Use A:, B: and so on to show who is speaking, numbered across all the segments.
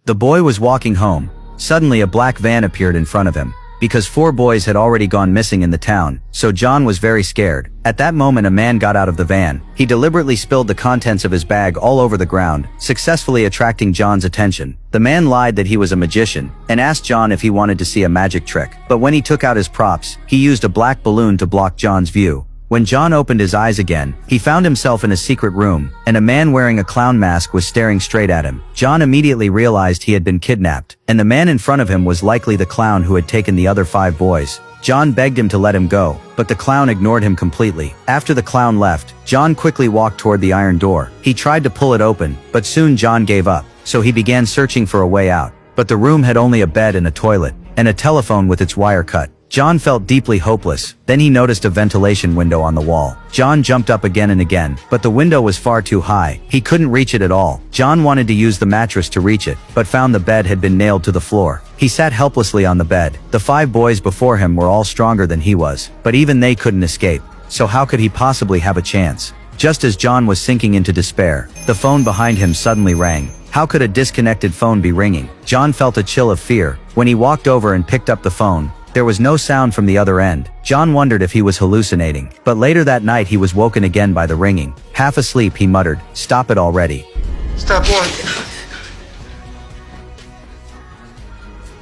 A: The boy was walking home. Suddenly a black van appeared in front of him. Because 4 boys had already gone missing in the town, so John was very scared. At that moment a man got out of the van. He deliberately spilled the contents of his bag all over the ground, successfully attracting John's attention. The man lied that he was a magician, and asked John if he wanted to see a magic trick. But when he took out his props, he used a black balloon to block John's view. When John opened his eyes again, he found himself in a secret room, and a man wearing a clown mask was staring straight at him. John immediately realized he had been kidnapped, and the man in front of him was likely the clown who had taken the other 5 boys. John begged him to let him go, but the clown ignored him completely. After the clown left, John quickly walked toward the iron door. He tried to pull it open, but soon John gave up, so he began searching for a way out. But the room had only a bed and a toilet, and a telephone with its wire cut. John felt deeply hopeless. Then he noticed a ventilation window on the wall. John jumped up again and again, but the window was far too high. He couldn't reach it at all. John wanted to use the mattress to reach it, but found the bed had been nailed to the floor. He sat helplessly on the bed. The 5 boys before him were all stronger than he was, but even they couldn't escape. So how could he possibly have a chance? Just as John was sinking into despair, the phone behind him suddenly rang. How could a disconnected phone be ringing? John felt a chill of fear. When he walked over and picked up the phone, there was no sound from the other end. John wondered if he was hallucinating. But later that night he was woken again by the ringing. Half asleep he muttered, "Stop it already."
B: Stop what?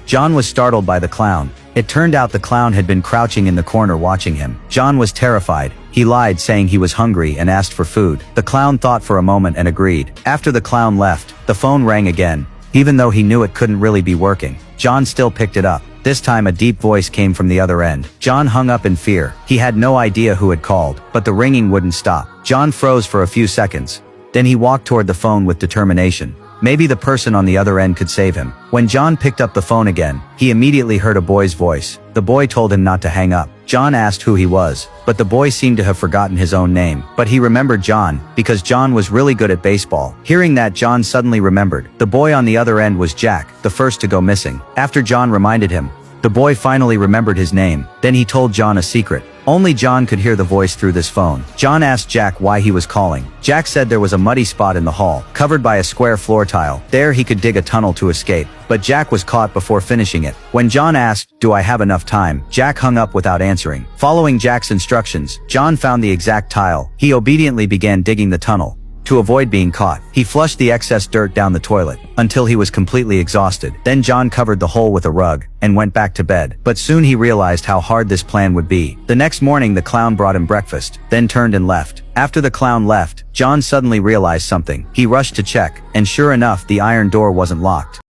A: John was startled by the clown. It turned out the clown had been crouching in the corner watching him. John was terrified. He lied, saying he was hungry and asked for food. The clown thought for a moment and agreed. After the clown left, the phone rang again. Even though he knew it couldn't really be working, John still picked it up. This time a deep voice came from the other end. John hung up in fear. He had no idea who had called, but the ringing wouldn't stop. John froze for a few seconds. Then he walked toward the phone with determination. Maybe the person on the other end could save him. When John picked up the phone again, he immediately heard a boy's voice. The boy told him not to hang up. John asked who he was, but the boy seemed to have forgotten his own name. But he remembered John, because John was really good at baseball. Hearing that, John suddenly remembered. The boy on the other end was Jack, the first to go missing. After John reminded him, the boy finally remembered his name. Then he told John a secret. Only John could hear the voice through this phone. John asked Jack why he was calling. Jack said there was a muddy spot in the hall, covered by a square floor tile. There he could dig a tunnel to escape. But Jack was caught before finishing it. When John asked, "Do I have enough time?" Jack hung up without answering. Following Jack's instructions, John found the exact tile. He obediently began digging the tunnel. To avoid being caught, he flushed the excess dirt down the toilet, until he was completely exhausted. Then John covered the hole with a rug, and went back to bed. But soon he realized how hard this plan would be. The next morning the clown brought him breakfast, then turned and left. After the clown left, John suddenly realized something. He rushed to check, and sure enough the iron door wasn't locked.